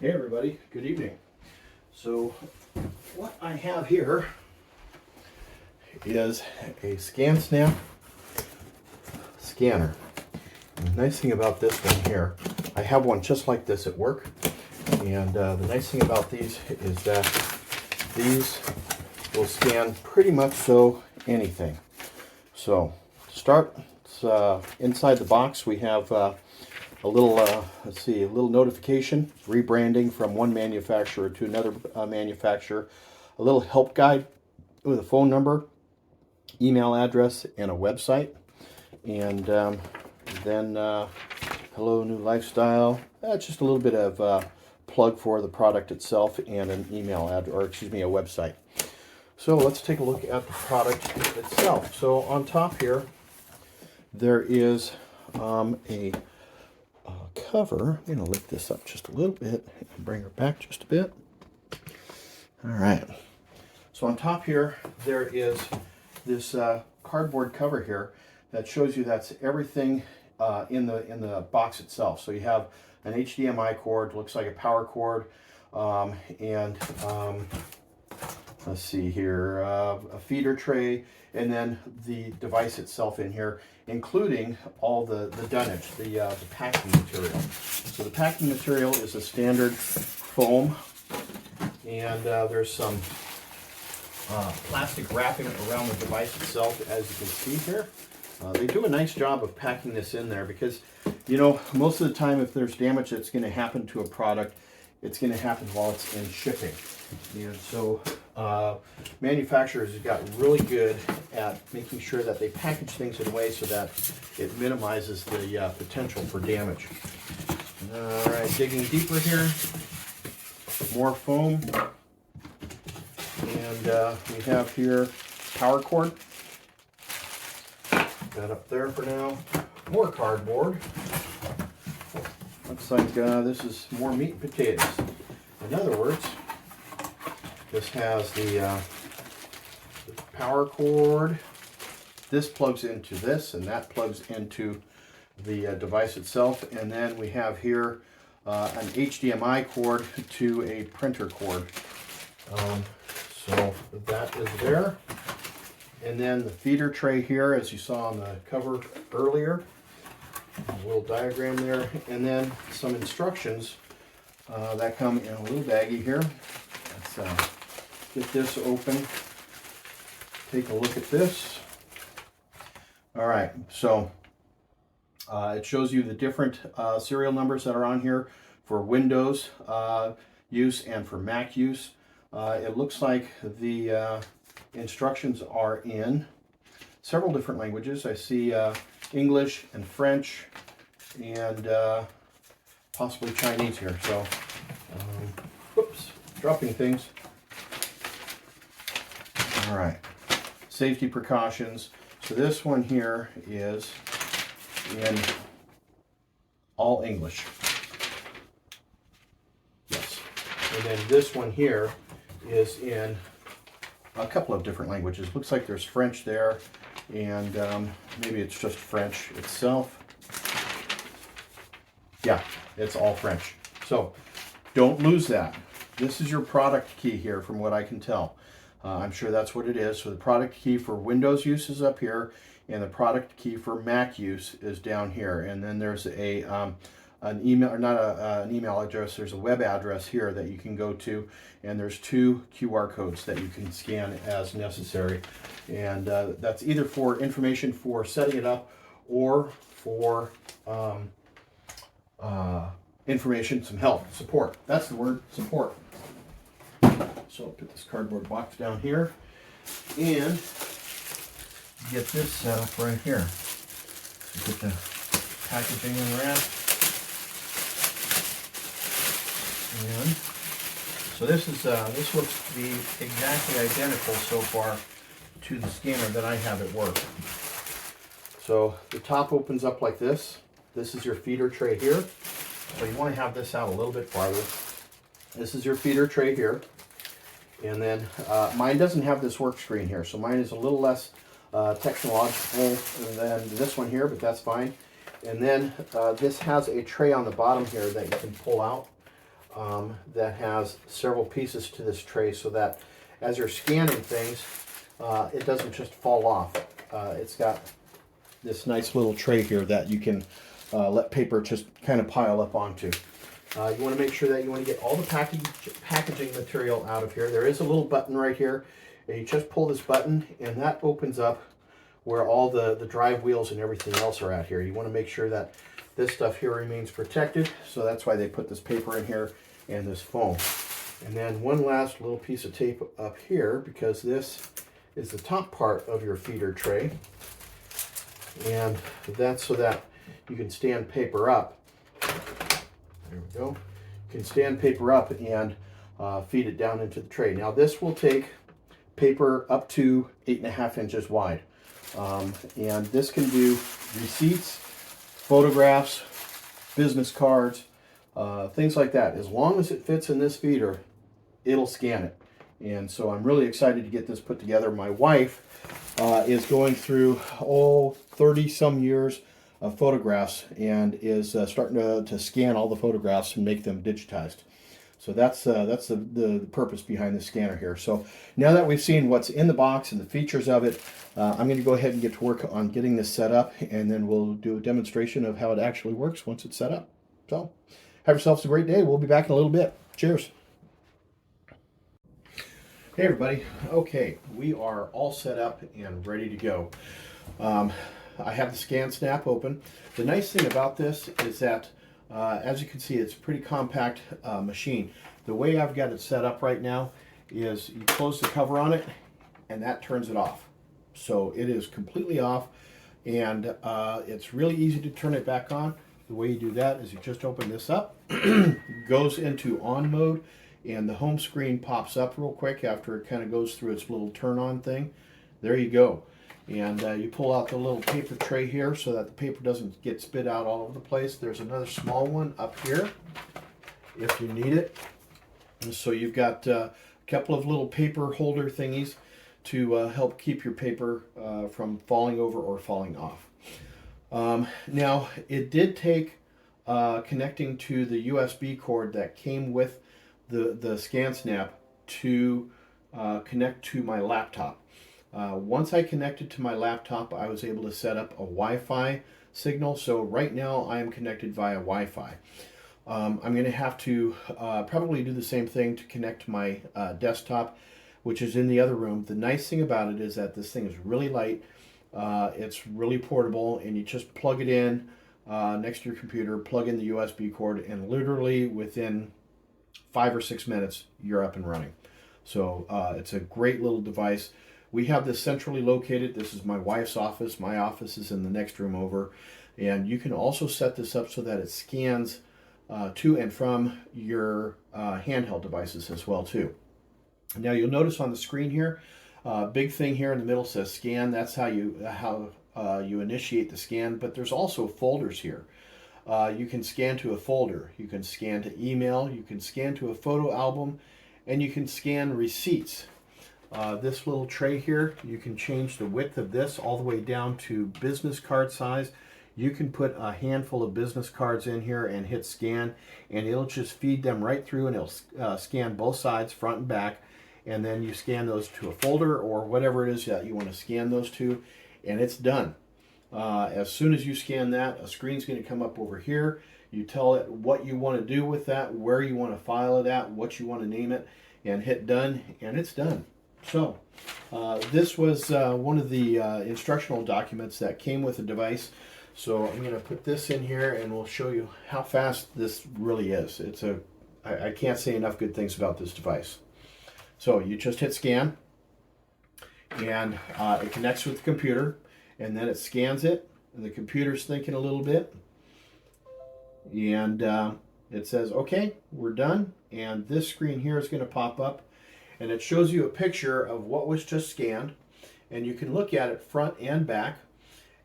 Hey everybody, good evening. So what I have here is a ScanSnap scanner. And the nice thing about this one here, I have one just like this at work. And the nice thing about these is that these will scan pretty much so anything. So to start, inside the box we have a little, let's see, a little notification, rebranding from one manufacturer to another manufacturer, a little help guide with a phone number, email address, and a website. And then Hello New Lifestyle. That's just a little bit of plug for the product itself and an email address, or excuse me, a website. So let's take a look at the product itself. So on top here, there is a cover. I'm going to lift this up just a little bit and bring her back just a bit. All right. So on top here, there is this cardboard cover here that shows you that's everything in the box itself. So you have an HDMI cord, looks like a power cord, and let's see here, a feeder tray, and then the device itself in here, including all the dunnage, the packing material. So the packing material is a standard foam, and there's some plastic wrapping around the device itself, as you can see here. They do a nice job of packing this in there because, you know, most of the time if there's damage that's going to happen to a product, it's going to happen while it's in shipping. And so manufacturers have got really good at making sure that they package things in a way so that it minimizes the potential for damage. All right, digging deeper here, more foam. And we have here power cord. That up there for now. More cardboard. Looks like this is more meat and potatoes. In other words, this has the power cord. This plugs into this, and that plugs into the device itself. And then we have here an HDMI cord to a printer cord. So that is there. And then the feeder tray here, as you saw on the cover earlier. A little diagram there. And then some instructions that come in a little baggie here. Let's get this open. Take a look at this. All right, so it shows you the different serial numbers that are on here for Windows use and for Mac use. It looks like the instructions are in several different languages. I see English and French and possibly Chinese here. So, whoops, dropping things. All right, safety precautions. So this one here is in all English. Yes. And then this one here is in a couple of different languages. Looks like there's French there, and maybe it's just French itself. Yeah, it's all French. So don't lose that. This is your product key here from what I can tell. I'm sure that's what it is. So the product key for Windows use is up here, and the product key for Mac use is down here. And then there's an email, or not an email address, there's a web address here that you can go to, and there's 2 QR codes that you can scan as necessary. And that's either for information for setting it up or for information, some help, support. That's the word, support. So I'll put this cardboard box down here and get this set up right here. So get the packaging unwrapped. And so this looks to be exactly identical so far to the scanner that I have at work. So the top opens up like this. This is your feeder tray here. So you want to have this out a little bit farther. This is your feeder tray here. And then mine doesn't have this work screen here, so mine is a little less technological than this one here, but that's fine. And then this has a tray on the bottom here that you can pull out. that has several pieces to this tray so that as you're scanning things, it doesn't just fall off. It's got this nice little tray here that you can let paper just kind of pile up onto. You want to make sure that you want to get all the packaging material out of here. There is a little button right here, and you just pull this button and that opens up where all the drive wheels and everything else are at here. You want to make sure that this stuff here remains protected, so that's why they put this paper in here and this foam. And then one last little piece of tape up here, because this is the top part of your feeder tray, and that's so that you can stand paper up. There we go. You can stand paper up and feed it down into the tray. Now this will take paper up to 8.5 inches wide. And this can do receipts, photographs, business cards, things like that. As long as it fits in this feeder, it'll scan it. And so I'm really excited to get this put together. My wife is going through 30 some years of photographs and is starting to scan all the photographs and make them digitized. So that's the purpose behind the scanner here. So now that we've seen what's in the box and the features of it, I'm going to go ahead and get to work on getting this set up, and then we'll do a demonstration of how it actually works once it's set up. So have yourselves a great day. We'll be back in a little bit. Cheers. Hey everybody. Okay, we are all set up and ready to go. I have the ScanSnap open. The nice thing about this is that as you can see, it's a pretty compact machine. The way I've got it set up right now is you close the cover on it and that turns it off. So it is completely off, and it's really easy to turn it back on. The way you do that is you just open this up, goes into on mode, and the home screen pops up real quick after it kind of goes through its little turn on thing. There you go. And you pull out the little paper tray here so that the paper doesn't get spit out all over the place. There's another small one up here if you need it. And so you've got a couple of little paper holder thingies to help keep your paper from falling over or falling off. Now, it did take connecting to the USB cord that came with the ScanSnap to connect to my laptop. Once I connected to my laptop, I was able to set up a Wi-Fi signal. So right now I am connected via Wi-Fi. I'm going to have to probably do the same thing to connect to my desktop, which is in the other room. The nice thing about it is that this thing is really light. It's really portable, and you just plug it in next to your computer, plug in the USB cord, and literally within 5 or 6 minutes, you're up and running. So it's a great little device. We have this centrally located. This is my wife's office. My office is in the next room over. And you can also set this up so that it scans to and from your handheld devices as well too. Now you'll notice on the screen here, big thing here in the middle says scan. That's how you initiate the scan. But there's also folders here. You can scan to a folder. You can scan to email. You can scan to a photo album, and you can scan receipts. This little tray here, you can change the width of this all the way down to business card size. You can put a handful of business cards in here and hit scan, and it'll just feed them right through, and it'll scan both sides, front and back, and then you scan those to a folder or whatever it is that you want to scan those to, and it's done. As soon as you scan that, a screen's going to come up over here. You tell it what you want to do with that, where you want to file it at, what you want to name it, and hit done, and it's done. So this was one of the instructional documents that came with the device. So I'm going to put this in here and we'll show you how fast this really is. I can't say enough good things about this device. So you just hit scan, and it connects with the computer, and then it scans it, and the computer's thinking a little bit, and it says, okay, we're done. And this screen here is going to pop up, and it shows you a picture of what was just scanned, and you can look at it front and back,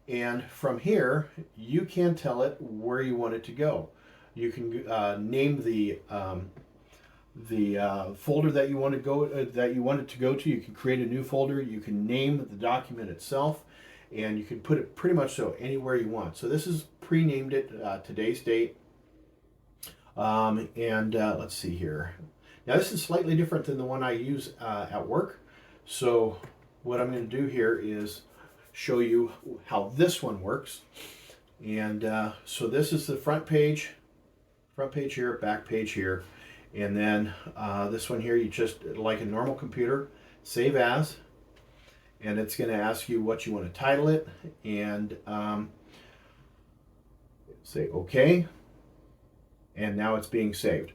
and from here you can tell it where you want it to go. You can name the folder that you want to go to. You can create a new folder. You can name the document itself, and you can put it pretty much so anywhere you want. So this is pre-named it today's date. Let's see here. Now this is slightly different than the one I use at work. So what I'm going to do here is show you how this one works. And so this is the front page here, back page here. And then this one here, you just, like a normal computer, save as. And it's going to ask you what you want to title it. And say OK. And now it's being saved.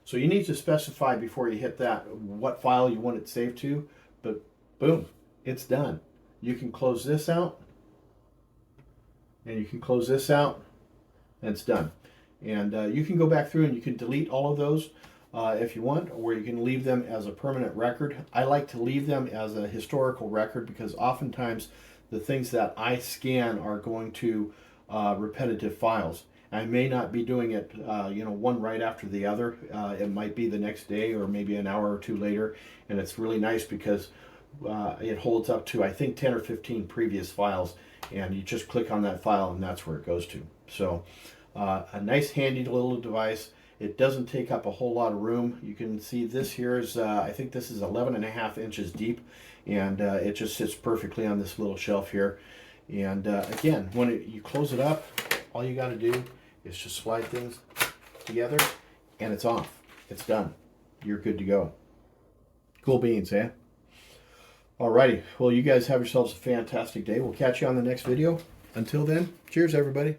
So you need to specify before you hit that what file you want it saved to. But boom, it's done. You can close this out. And you can close this out. And it's done. And you can go back through and you can delete all of those if you want, or you can leave them as a permanent record. I like to leave them as a historical record because oftentimes the things that I scan are going to repetitive files. I may not be doing it, one right after the other. It might be the next day or maybe an hour or two later, and it's really nice because it holds up to, I think, 10 or 15 previous files, and you just click on that file and that's where it goes to. So a nice handy little device. It doesn't take up a whole lot of room. You can see this here is, I think this is 11.5 inches deep, and it just sits perfectly on this little shelf here. And again, when you close it up, all you got to do is just slide things together, and it's off. It's done. You're good to go. Cool beans, eh? Alrighty. Well, you guys have yourselves a fantastic day. We'll catch you on the next video. Until then, cheers, everybody.